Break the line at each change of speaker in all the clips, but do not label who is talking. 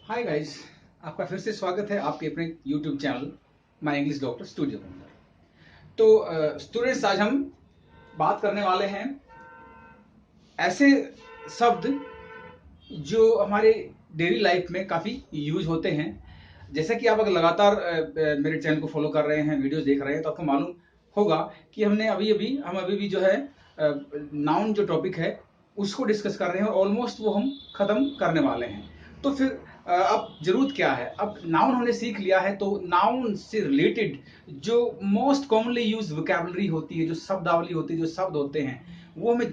Hi guys, आपका फिर से स्वागत है आपके अपने YouTube channel my English doctor studio के अंदर। तो स्टूडेंट्स, आज हम बात करने वाले हैं ऐसे शब्द जो हमारे डेली लाइफ में काफ़ी यूज होते हैं। जैसा कि आप अगर लगातार मेरे चैनल को फॉलो कर रहे हैं, वीडियोस देख रहे हैं, तो आपको मालूम होगा कि हम अभी भी जो है नाउन जो टॉपिक है उसको डिस्कस कर रहे हैं और ऑलमोस्ट वो हम खत्म करने वाले हैं। तो फिर अब जरूरत क्या है? अब नाउन हमने सीख लिया है, तो नाउन से रिलेटेड जो मोस्ट कॉमनली यूज वोकैबुलरी होती है, जो शब्दावली होती है, जो शब्द होते हैं, वो हमें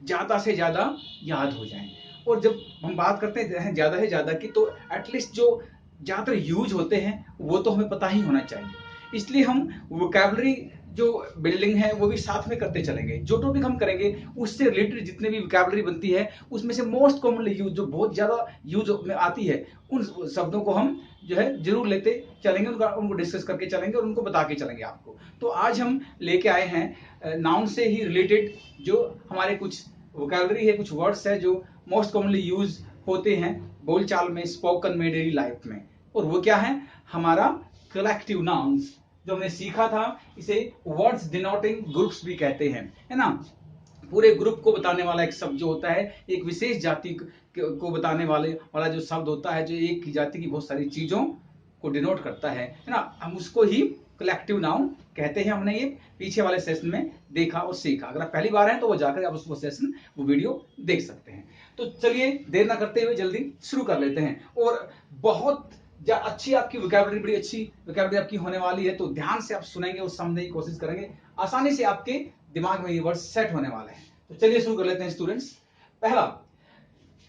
ज़्यादा से ज़्यादा याद हो जाएं। और जब हम बात करते हैं ज़्यादा से ज़्यादा की, तो एटलीस्ट जो ज़्यादातर यूज होते हैं वो तो हमें पता ही होना चाहिए। इसलिए हम वोकैबुलरी जो बिल्डिंग है वो भी साथ में करते चलेंगे। जो टॉपिक हम करेंगे उससे रिलेटेड जितने भी वोकैबुलरी बनती है उसमें से मोस्ट कॉमनली यूज, जो बहुत ज़्यादा यूज में आती है, उन शब्दों को हम जो है जरूर लेते चलेंगे, उनको डिस्कस करके चलेंगे और उनको बता के चलेंगे आपको। तो आज हम लेके आए हैं नाउन से ही रिलेटेड जो हमारे कुछ वोकैबुलरी है, कुछ वर्ड्स है जो मोस्ट कॉमनली यूज होते हैं बोलचाल में, स्पोकन में, डेली लाइफ में। और वो क्या है? हमारा कलेक्टिव नाउन्स जो हमने सीखा था। इसे वर्ड्स डिनोटिंग ग्रुप्स भी कहते हैं, है ना। पूरे ग्रुप को बताने वाला एक शब्द जो होता है, एक विशेष जाति को बताने वाला जो शब्द होता है, जो एक जाति की बहुत सारी चीजों को डिनोट करता है ना, हम उसको ही कलेक्टिव नाउन कहते हैं। हमने ये पीछे वाले सेशन में देखा और सीखा। अगर आप पहली बार हैं तो वो जाकर आप उसको सेशन, वो वीडियो देख सकते हैं। तो चलिए देर ना करते हुए जल्दी शुरू कर लेते हैं। और बहुत अच्छी आपकी वोकैबुलरी, बड़ी अच्छी वोकैबुलरी आपकी होने वाली है, तो ध्यान से आप सुनेंगे और समझने की कोशिश करेंगे। आसानी से आपके दिमाग में ये वर्ड सेट होने वाले हैं। तो चलिए शुरू कर लेते हैं स्टूडेंट्स। पहला,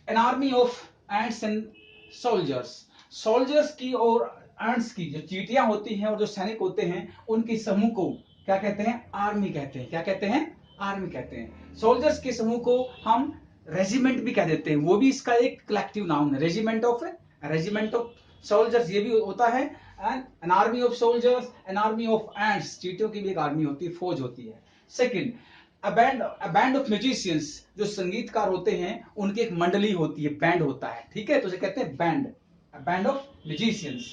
an army of ants and soldiers. Soldiers की और एंट्स की, जो चींटियां होती हैं और जो सैनिक होते हैं, उनके समूह को क्या कहते हैं? आर्मी कहते हैं। क्या कहते हैं? आर्मी कहते हैं। सोल्जर्स के समूह को हम रेजिमेंट भी कह देते हैं, वो भी इसका एक कलेक्टिव नाउन है। रेजिमेंट ऑफ सोल्जर्स ये भी होता है। And an army of soldiers, an army of ants, चींटियों की भी एक आर्मी होती है, फौज होती है। Second, a band of musicians, जो संगीतकार होते हैं उनकी एक मंडली होती है, बैंड होता है, ठीक है, तो इसे कहते हैं band, a band of musicians.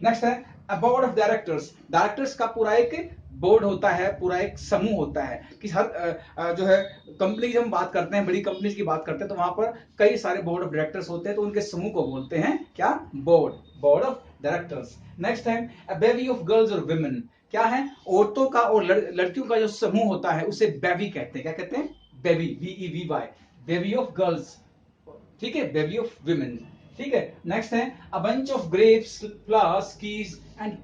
Next है अ बोर्ड ऑफ डायरेक्टर्स। डायरेक्टर्स का पूरा एक बोर्ड होता है, पूरा एक समूह होता है कि हर जो है कंपनी, जब हम बात करते हैं बड़ी कंपनीज की बात करते हैं, तो वहां पर कई सारे बोर्ड ऑफ डायरेक्टर्स होते हैं, तो उनके समूह को बोलते हैं क्या? Board of directors. नेक्स्ट है अ बेवी ऑफ गर्ल्स और वुमेन। क्या है? औरतों का और लड़कियों का जो समूह होता है उसे बेबी कहते हैं। क्या कहते हैं? Baby, VEVY, baby of girls, ठीक है, बेबी ऑफ वुमेन, ठीक है। नेक्स्ट है a bunch of grapes, flowers, keys and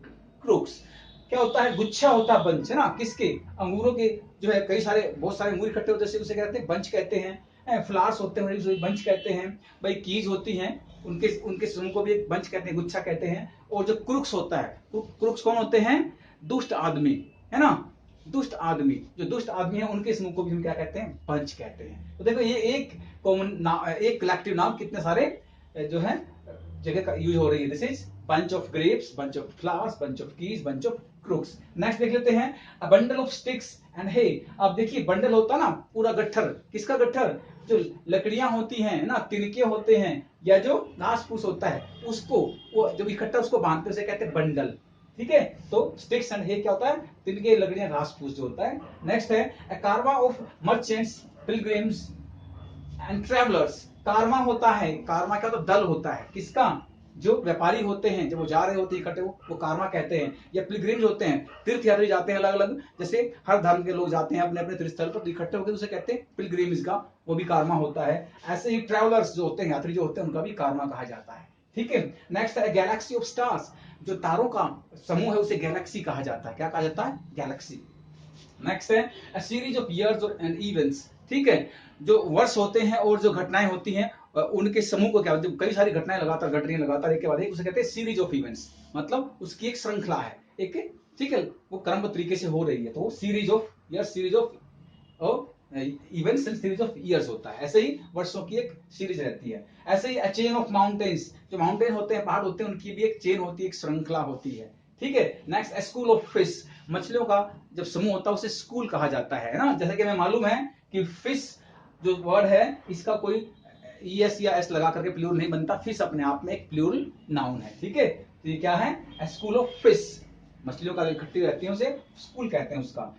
crooks. क्या होता है? गुच्छा होता है, बंच है ना, किसके? अंगूरों के, जो है कई सारे, बहुत सारे अंगूर इकट्ठे होते हैं, उसे कहते हैं बंच कहते हैं। फ्लावर्स होते हैं, उसे बंच कहते हैं। भाई कीज होती हैं, उनके उनके समूह को भी एक बंच कहते हैं, गुच्छा कहते हैं। और जो क्रूक्स होता है, क्रूक्स कौन होते हैं? दुष्ट आदमी, है ना, दुष्ट आदमी, जो दुष्ट आदमी है उनके समूह को भी हम क्या कहते हैं? बंच कहते हैं। तो देखो ये एक कॉमन, एक कलेक्टिव नाम कितने सारे जो है जगह का यूज हो रही है। This is bunch of grapes, bunch of flowers, bunch of keys, bunch of crooks. Next देख लेते हैं a bundle of sticks and hay. अब देखिए बंडल होता ना, पूरा गट्ठर, किसका गट्ठर? जो लकड़ियां होती हैं ना, तिनके होते हैं, या जो घास फूस होता है, उसको वो जब इकट्ठा उसको बांधते हैं उसे कहते हैं बंडल, ठीक है। तो स्टिक्स एंड हे क्या होता है? तिनके, लकड़ियां, घास फूस जो होता है। नेक्स्ट है अ कारवा of merchants, pilgrims and travellers. कारमा होता है, कारमा क्या होता है? दल होता है, किसका? जो व्यापारी होते हैं, जब वो जा रहे होते हैं इकट्ठे, वो कारमा कहते हैं। या पिलग्रिम्स होते हैं, तीर्थयात्री जाते हैं अलग अलग, जैसे हर धर्म के लोग जाते हैं अपने अपने तीर्थ स्थल पर, तो इकट्ठे होकर उसे कहते हैं पिलग्रिम्स का, वो भी कारमा होता है। ऐसे ही ट्रेवलर्स जो होते हैं, यात्री जो होते हैं, उनका भी कारमा कहा जाता है, ठीक है। नेक्स्ट है गैलेक्सी ऑफ स्टार्स। जो तारों का समूह है उसे गैलेक्सी कहा जाता है। क्या कहा जाता है? गैलेक्सी। नेक्स्ट है a series of years and events, ठीक है। जो वर्ष होते हैं और जो घटनाएं होती हैं, उनके समूह को क्या, कई सारी घटनाएं लगातार घट रही हैं, लगातार एक के बाद एक, उसे कहते हैं सीरीज ऑफ इवेंट्स। मतलब उसकी एक श्रृंखला है, एक, ठीक है, वो क्रमबद्ध तरीके से हो रही है, तो वो series of years, series of events and series of years होता है। ऐसे ही वर्षों की एक सीरीज रहती है। ऐसे ही अ चेन ऑफ माउंटेन्स, जो माउंटेन होते हैं, पहाड़ होते हैं, उनकी भी एक चेन होती है, एक श्रृंखला होती है, ठीक है। Next a school of fish. मछलियों का जब समूह होता है उसे स्कूल कहा जाता है ना। जैसे कि हमें मालूम है कि फिश जो वर्ड है, इसका कोई ES या S लगा करके प्लूरल नहीं बनता, फिश अपने आप में एक प्लूरल नाउन है, ठीक है। तो ये क्या है, a school of fish, मछलियों का इकट्ठी रहती है उसे स्कूल कहते हैं उसका।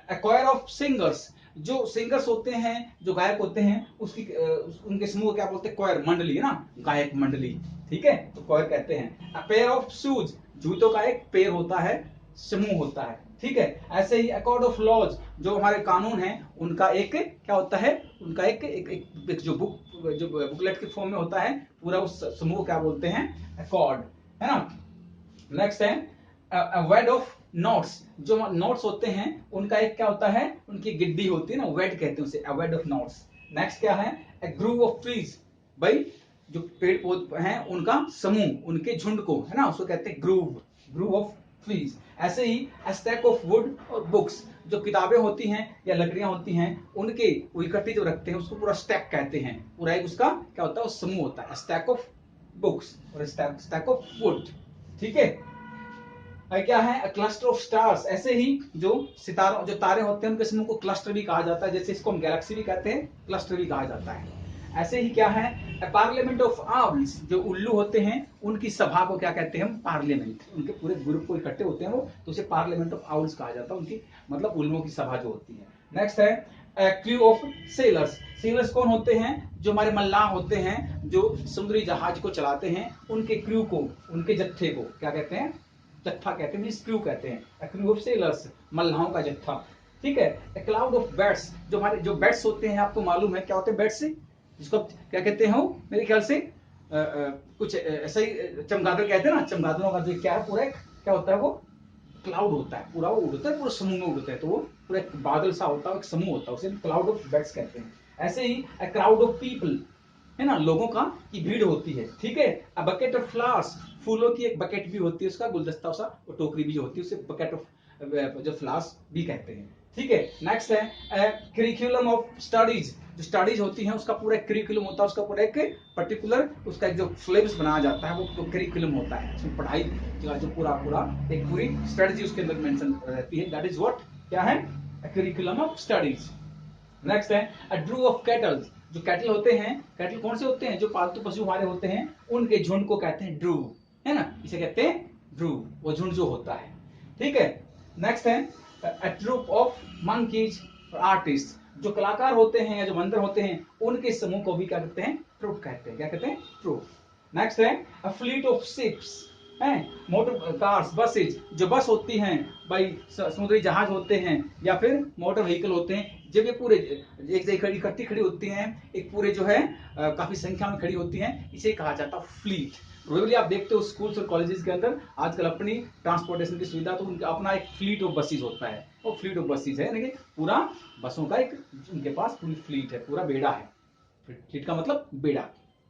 a choir of singers, जो सिंगर्स होते हैं, जो गायक होते हैं, उसकी उनके समूह को क्या बोलते हैं, क्वायर, मंडली है ना, गायक मंडली, ठीक है, तो क्वायर कहते हैं। a pair of shoes, जूतों का एक पेयर होता है, समूह होता है, ठीक है। ऐसे ही अकॉर्ड ऑफ लॉज, जो हमारे कानून हैं उनका एक क्या होता है, उनका एक जो बुकलेट के फॉर्म में होता है, पूरा उस समूह क्या बोलते हैं, अकॉर्ड, है ना। नेक्स्ट है वेड ऑफ नोट्स, जो नोट्स होते हैं उनका एक क्या होता है, उनकी गिड्डी होती है ना, वेड कहते हैं उसे, अ वेड ऑफ नोट्स। नेक्स्ट क्या है, ए ग्रूव ऑफ ट्रीज, भाई जो पेड़ पौधे हैं उनका समूह, उनके झुंड को, है ना, उसको कहते हैं ग्रूव, ग्रूव ऑफ ट्रीज। ऐसे ही a stack of wood और बुक्स, जो किताबें होती हैं या लकड़ियां होती हैं, उनके वो इकट्ठी जो रखते हैं उसको पूरा स्टैक कहते हैं, पूरा एक उसका क्या होता है, वो समूह होता है, स्टैक ऑफ बुक्स और स्टैक ऑफ वुड, ठीक है। क्या है, क्लस्टर ऑफ स्टार्स, ऐसे ही जो सितारों, जो तारे होते हैं उनके समूह को क्लस्टर भी कहा जाता है, जैसे इसको हम गैलेक्सी भी कहते हैं, क्लस्टर भी कहा जाता है। ऐसे ही क्या है, पार्लियामेंट ऑफ आउल्स, जो उल्लू होते हैं उनकी सभा को क्या कहते हैं हम, पार्लियामेंट, उनके पूरे ग्रुप को इकट्ठे होते हैं वो, तो उसे पार्लियामेंट ऑफ आउल्स कहा जाता है, उनकी मतलब उल्लुओं की सभा जो होती है। नेक्स्ट है क्रू ऑफ सेलर्स, सेलर्स कौन होते हैं, जो हमारे मल्लाह होते हैं, जो समुद्री जहाज को चलाते हैं, उनके क्रू को, उनके जत्थे को क्या कहते हैं, जत्था कहते हैं, क्रू कहते हैं, क्रू ऑफ सेलर्स, मल्लाहों का जत्था, ठीक है। ए क्लाउड ऑफ बैट्स, जो हमारे जो बैट्स होते हैं, आपको मालूम है क्या होते हैं बैट्स, जिसको क्या कहते हैं, मेरे ख्याल से कुछ ऐसा ही चमगादड़ कहते हैं ना, चमगादड़ों का जो क्या है, पूरा एक क्या होता है, वो क्लाउड होता है, पूरा वो उड़ता है, पूरा समूह में उड़ता है, तो वो पूरा एक बादल सा होता है, एक समूह होता है, उसे क्लाउड ऑफ बैट्स कहते हैं। ऐसे ही अ क्राउड ऑफ पीपल, है ना, लोगों का की भीड़ होती है, ठीक है। अ बकेट ऑफ फ्लावर्स, फूलों की एक बकेट भी होती है, उसका गुलदस्ता सा, वो टोकरी भी जो होती है उसे बकेट ऑफ जो फ्लावर्स भी कहते हैं, ठीक है। नेक्स्ट है करिकुलम ऑफ स्टडीज, जो स्टडीज होती हैं उसका पूरा करिकुलम होता है, उसका पूरा एक पर्टिकुलर उसका एक जो सिलेबस बनाया जाता है, वो करिकुलम होता है, उसमें पढ़ाई जो पूरा एक पूरी स्ट्रेटजी उसके अंदर मेंशन रहती है, दैट इज व्हाट, क्या है, करिकुलम ऑफ स्टडीज। नेक्स्ट है अ ड्रू ऑफ कैटल, जो कैटल होते हैं, कैटल कौन से होते हैं, जो पालतू पशु हमारे होते हैं, उनके झुंड को कहते हैं ड्रू, है ना, इसे कहते हैं ड्रू, वो झुंड जो होता है, ठीक है। नेक्स्ट है अ ट्रूप ऑफ मंकीज आर्टिस्ट, जो कलाकार होते हैं या जो बंदर होते हैं, उनके समूह को भी क्या कहते हैं, ट्रूप कहते हैं, क्या कहते हैं, ट्रूप। नेक्स्ट है अ फ्लीट ऑफ शिप्स, हैं मोटर कार्स, बसेज, जो बस होती हैं भाई, समुद्री जहाज होते हैं या फिर मोटर व्हीकल होते हैं, जब ये पूरे एक जगह इकट्ठी खड़ी होती हैं, एक पूरे जो है काफी संख्या में खड़ी होती हैं, इसे कहा जाता है फ्लीट। रोजली आप देखते हो स्कूल्स और कॉलेजेस के अंदर आजकल अपनी ट्रांसपोर्टेशन की सुविधा, तो उनका अपना एक फ्लीट ऑफ बसेज होता है, वो फ्लीट ऑफ बसेज है, यानी कि पूरा बसों का एक उनके पास पूरी फ्लीट है, पूरा बेड़ा है, फ्लीट का मतलब बेड़ा,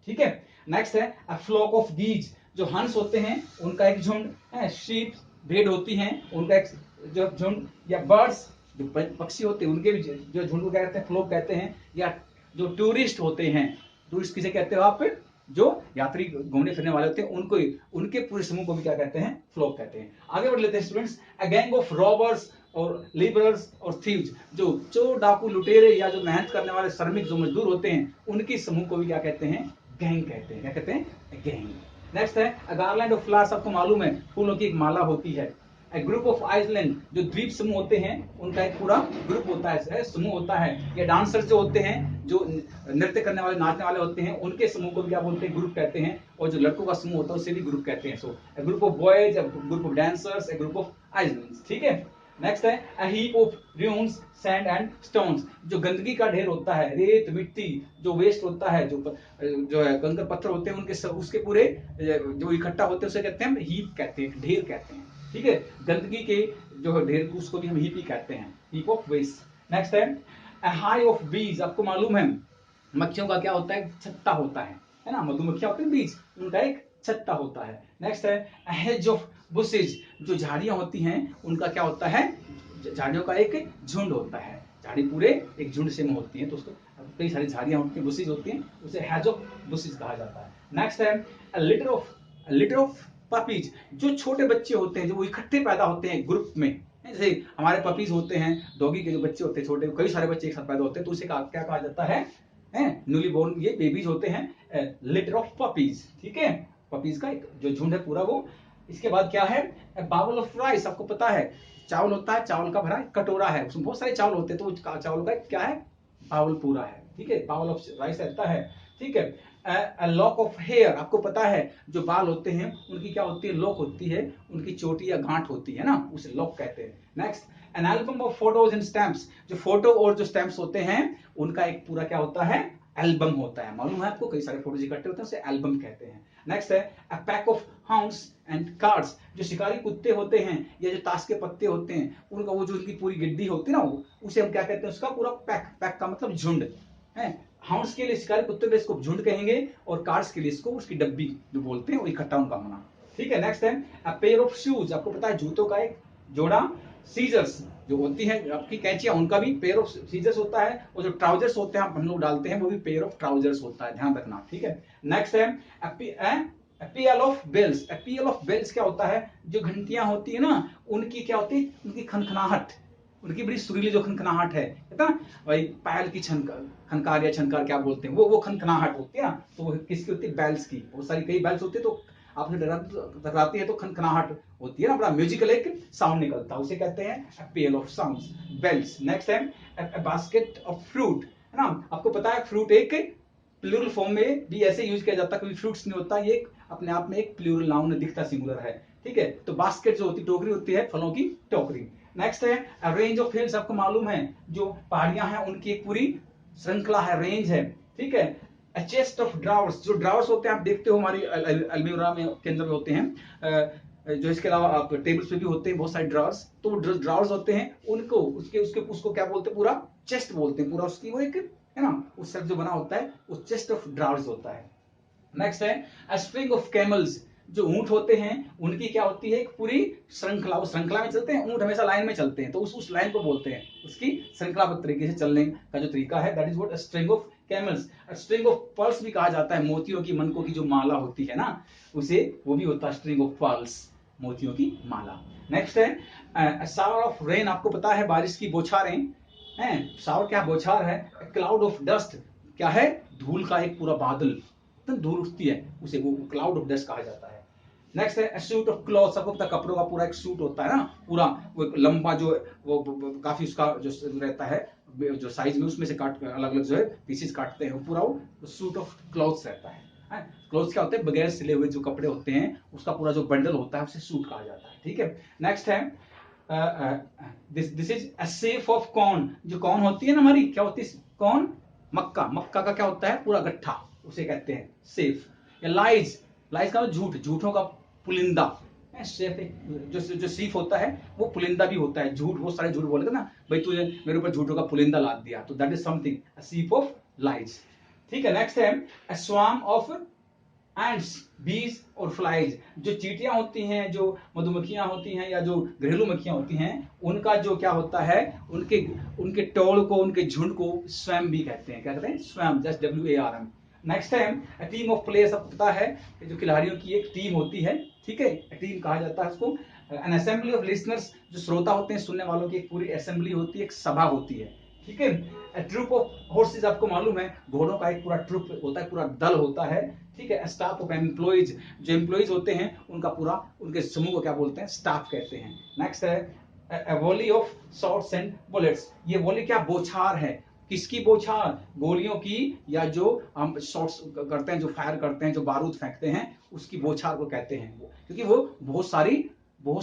ठीक है। नेक्स्ट है अ फ्लॉक ऑफ गीज, जो हंस होते हैं उनका एक झुंड है, शीप भेड़ होती हैं उनका एक जो झुंड, या बर्ड्स जो पक्षी होते हैं उनके भी जो झुंड को क्या कहते हैं, फ्लॉक कहते हैं। या जो टूरिस्ट होते हैं, टूरिस्ट किसे कहते हो आप, जो यात्री घूमने फिरने वाले होते हैं, उनको उनके पूरे समूह को भी क्या कहते हैं, फ्लॉक कहते हैं। आगे बढ़ लेते हैं students, a gang of robbers और लेबरर्स और थीव्स, जो चोर डाकू लुटेरे या जो मेहनत करने वाले श्रमिक जो मजदूर होते हैं, उनके समूह को भी क्या कहते हैं, गैंग कहते हैं, क्या कहते हैं, गैंग। नेक्स्ट है अ गार्लैंड ऑफ फ्लावर्स, आपको मालूम है फूलों की एक माला होती है। ए ग्रुप ऑफ आइलैंड, जो द्वीप समूह होते हैं, उनका एक पूरा ग्रुप होता है, समूह होता है। या डांसर जो होते हैं, जो नृत्य करने वाले, नाचने वाले होते हैं, उनके समूह को भी क्या बोलते हैं, ग्रुप कहते हैं। और जो लड़कों का समूह होता है उसे भी ग्रुप कहते हैं। So a group of boys, a group of dancers, a group of islands, ठीक है। नेक्स्ट है a heap of dunes, sand and stones, जो गंदगी का ढेर होता है, रेत मिट्टी जो वेस्ट होता है, जो है कंकर पत्थर होते हैं, उनके उसके पूरे जो इकट्ठा होते हैं उसे कहते हैं हीप कहते हैं, ढेर कहते हैं, ठीक है। गंदगी के जो ढेर उसको भी हम हीप ही कहते हैं, हीप ऑफ वेस्ट। नेक्स्ट है अ हाई ऑफ बीज, आपको मालूम है मक्खियों का क्या होता है, छत्ता होता है ना, मधुमक्खियां होती है बीज, उनका एक छत्ता होता है। नेक्स्ट है अ हेज ऑफ बुशेज, जो झाड़ियां होती हैं उनका क्या होता है, झाड़ियों का एक झुंड होता है, झाड़ी पूरे एक झुंड से में होती है, तो उसको कई सारी झाड़ियां होती हैं, बुशेज होती हैं, उसे हेज ऑफ बुशेज कहा जाता है। नेक्स्ट है अ लिटर ऑफ पपीज, जो छोटे बच्चे होते हैं, जो वो इकट्ठे पैदा होते हैं ग्रुप में, जैसे हमारे पपीज होते हैं, डॉगी के जो बच्चे होते हैं छोटे, कई सारे बच्चे एक साथ पैदा होते हैं, तो उसे क्या कहा जाता है, हैं, न्यूली बोर्न ये बेबीज होते हैं, लिटर ऑफ पपीज, ठीक है, पपीज का एक जो झुंड है पूरा वो। इसके बाद क्या है, बाउल ऑफ राइस, आपको पता है चावल होता है, चावल का भरा कटोरा है, उसमें बहुत सारे चावल होते हैं, तो चावल का क्या है, बाउल पूरा है, ठीक है, बाउल ऑफ राइस रहता है, ठीक है। लॉक ऑफ हेयर, आपको पता है जो बाल होते हैं उनकी क्या होती है, लॉक होती है, उनकी चोटी या गांठ होती है ना, उसे लॉक कहते हैं। Next, an album of photos and stamps, जो फोटो और जो स्टैम्प्स होते हैं उनका एक पूरा क्या होता है, एल्बम होता है, मालूम है आपको, कई सारे फोटोज इकट्ठे होते हैं उसे एल्बम कहते हैं। नेक्स्ट है a pack of hounds and cards, जो शिकारी कुत्ते होते हैं या जो ताश के पत्ते होते हैं उनका वो जो उनकी पूरी गिड्डी होती है ना, उसे हम क्या कहते हैं, उसका पूरा पैक, पैक का मतलब झुंड है। हाउंड्स के लिए, शिकारी कुत्ते के लिए इसको झुंड कहेंगे, और कार्ड्स के लिए इसको उसकी डब्बी जो बोलते हैं वो इकट्ठा उनका होना, ठीक है। नेक्स्ट है अ पेयर ऑफ शूज, आपको पता है जूतों का एक जोड़ा। सीजर्स जो होती है आपकी कैंचियां, उनका भी पेयर ऑफ सीजर्स होता है, और जो ट्राउजर्स होते हैं हम लोग डालते हैं वो भी पेयर ऑफ ट्राउजर्स होता है, ध्यान रखना, ठीक है। नेक्स्ट है APL of bells, APL of bells क्या होता है, जो घंटियां होती है ना उनकी क्या होती है, उनकी खनखनाहट, उनकी बड़ी सुरीली जो खनखनाहट है ना, भाई पायल की खनकार या छनकार क्या बोलते हैं, वो खनखनाहट होती है ना, तो वो किसकी होती है, बैल्स की, बहुत सारी कई बैल्स होती है, तो आपने टकराती है तो खनखनाहट होती है ना, बड़ा म्यूजिकल एक साउंड निकलता है, उसे कहते हैं पेल ऑफ साउंड्स, बेल्स। नेक्स्ट है बास्केट ऑफ फ्रूट, है ना, आपको पता है फ्रूट एक प्लूरल फॉर्म में भी ऐसे यूज किया जाता है, कभी फ्रूट्स नहीं होता, ये अपने आप में एक प्लूरल नाउन दिखता सिंगुलर है, ठीक है। तो बास्केट जो होती टोकरी होती है, फलों की टोकरी। नेक्स्ट है रेंज ऑफ हिल्स, आपको मालूम है जो पहाड़ियां हैं उनकी एक पूरी श्रृंखला है, रेंज है, ठीक है। अ चेस्ट ऑफ ड्रावर्स, जो ड्रावर्स होते हैं आप देखते हो हमारी अलमीरा में के अंदर होते हैं, जो इसके अलावा आप टेबल्स पे भी होते हैं बहुत सारे ड्रावर्स, तो ड्रावर्स होते हैं उनको उसके उसके उसको क्या बोलते हैं, पूरा चेस्ट बोलते हैं, पूरा उसकी वो एक है ना, उस जो बना होता है वो चेस्ट ऑफ ड्रावर्स होता है। नेक्स्ट है अ स्ट्रिंग ऑफ कैमल्स, जो ऊंट होते हैं उनकी क्या होती है, एक पूरी श्रृंखला, वो श्रृंखला में चलते हैं, ऊंट हमेशा लाइन में चलते हैं, तो उस लाइन को बोलते हैं, उसकी श्रृंखलाबद्ध तरीके से चलने का जो तरीका है, that is what string of camels. String of pearls भी कहा जाता है, मोतियों की, मनकों की जो माला होती है ना, उसे वो भी होता है स्ट्रिंग ऑफ पर्ल्स, मोतियों की माला। नेक्स्ट है शावर ऑफ रेन, आपको पता है बारिश की बौछारें हैं, शावर क्या बौछार है। क्लाउड ऑफ डस्ट क्या है, धूल का एक पूरा बादल, धूल उठती है उसे वो क्लाउड ऑफ डस्ट कहा जाता है। नेक्स्ट है सूट ऑफ क्लॉथ, सबको पता कपड़ों का पूरा एक सूट होता है ना, पूरा वो लंबा जो वो काफी उसका जो रहता है जो साइज में, उसमें से काट अलग अलग जो है पीसेस काटते हैं, पूरा वो सूट ऑफ क्लॉथ्स रहता है। क्लॉथ्स क्या होते हैं, बगैर सिले हुए जो कपड़े होते हैं उसका पूरा जो बंडल होता है उसे सूट कहा जाता है, ठीक है। नेक्स्ट है this is a safe of corn, जो कॉर्न होती है ना हमारी, क्या होती है कॉर्न, मक्का, मक्का का क्या होता है पूरा गट्ठा, उसे कहते हैं सेफ। या लाइज, लाइज का झूठ, झूठों का पुलिंदा, जो सीफ होता है वो पुलिंदा भी होता है, झूठ, बहुत सारे झूठ बोलेगा ना, भाई तूने मेरे ऊपर झूठों का पुलिंदा लाद दिया, तो that is something a sheaf of lies, ठीक है। नेक्स्ट है अ स्वार्म ऑफ एंड्स, बीज और फ्लाइज, जो चींटियां होती हैं, जो मधुमक्खियां होती हैं या जो घरेलू मक्खियां होती हैं, उनका जो क्या होता है, उनके उनके टोल को, उनके झुंड को स्वयं भी कहते हैं, क्या कहते हैं, स्वयं, जस्ट WARM। नेक्स्ट है टीम ऑफ प्लेयर्स, आपको पता है जो खिलाड़ियों की एक टीम होती है, ठीक है, टीम कहा जाता है उसको। एन असेंबली ऑफ लिसनर्स, जो श्रोता होते हैं, सुनने वालों की एक पूरी असेंबली होती है, एक सभा होती है, ठीक है। ट्रुप ऑफ हॉर्सेस, आपको मालूम है घोड़ों का एक पूरा ट्रुप होता है, पूरा दल होता है, ठीक है। स्टाफ ऑफ एम्प्लॉइज, जो एम्प्लॉइज होते हैं उनका पूरा, उनके समूह को क्या बोलते हैं, स्टाफ कहते हैं। नेक्स्ट है volley of shots and bullets, ये वॉली क्या, बौछार है, किसकी बौछार, गोलियों की, या जो हम शॉट्स करते हैं, जो फायर करते हैं, जो बारूद फेंकते हैं, उसकी बौछार को कहते हैं, क्योंकि वो बहुत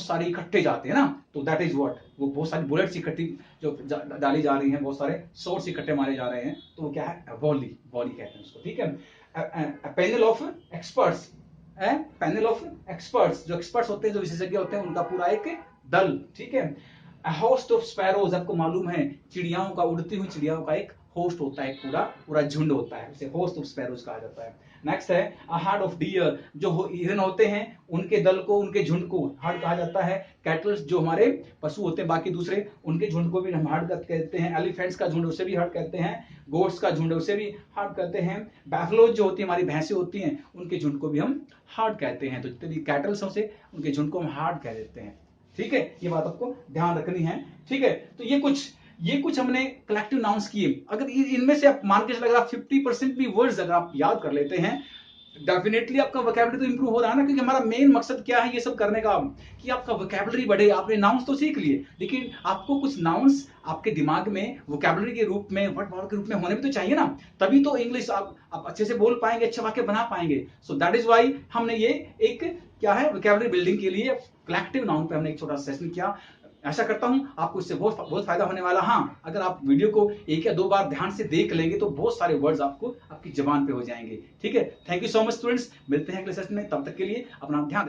सारी इकट्ठे जाते हैं ना, तो दैट इज व्हाट, वो बहुत सारी बुलेट्स इकट्ठी जो डाली जा रही हैं, बहुत सारे शॉट्स इकट्ठे मारे जा रहे हैं, तो वो क्या है, वॉली, वॉली कहते हैं उसको, ठीक है। Panel of experts, panel of experts, जो एक्सपर्ट्स होते हैं, जो विशेषज्ञ होते हैं, उनका पूरा एक दल, ठीक है। होस्ट ऑफ स्पैरोज, आपको मालूम है चिड़ियाओं का, उड़ती हुई चिड़ियाओं का एक होस्ट होता है, पूरा पूरा झुंड होता है, उसे होस्ट ऑफ स्पैरोज कहा जाता है। नेक्स्ट है हार्ड ऑफ डियर, जो हिरन होते हैं उनके दल को, उनके झुंड को हार्ड कहा जाता है। कैटल्स, जो हमारे पशु होते हैं बाकी दूसरे, उनके झुंड को भी हम हार्ड कहते हैं। एलिफेंट्स का झुंड, उसे भी हार्ड कहते हैं। गोट्स का झुंड, उसे भी हार्ड कहते हैं। बैफलोज जो होती है हमारी भैंसें होती हैं, उनके झुंड को भी हम हार्ड कहते हैं। तो जितने भी कैटल्स होते हैं उनके झुंड को हम हार्ड कह देते हैं, ठीक है, ये बात आपको ध्यान रखनी है, ठीक है। तो ये कुछ ये कुछ हमने कलेक्टिव नाउन्स किए। अगर इनमें से आप मान के चले, अगर आप 50% भी वर्ड्स अगर आप याद कर लेते हैं, डेफिनेटली आपका वोकैबुलरी तो इंप्रूव हो रहा है ना, क्योंकि हमारा मेन मकसद क्या है ये सब करने का, कि आपका वोकैबुलरी बढ़े। आपने नाउन्स तो सीख लिए, लेकिन आपको कुछ नाउन्स आपके दिमाग में वोकैबुलरी के रूप में, वर्ड पॉवर के रूप में होने भी तो चाहिए ना, तभी तो इंग्लिश आप अच्छे से बोल पाएंगे, अच्छे वाक्य बना पाएंगे। सो दैट इज वाई हमने ये एक क्या है, वोकैबुलरी बिल्डिंग के लिए कलेक्टिव नाउन पे हमने एक छोटा सेशन किया। आशा करता हूं आपको इससे बहुत फायदा होने वाला। हाँ, अगर आप वीडियो को 1 या 2 बार ध्यान से देख लेंगे तो बहुत सारे वर्ड्स आपको आपकी जबान पे हो जाएंगे। ठीक है, thank you so much students, मिलते हैं अगले सेशन में, तब तक के लिए अपना ध्यान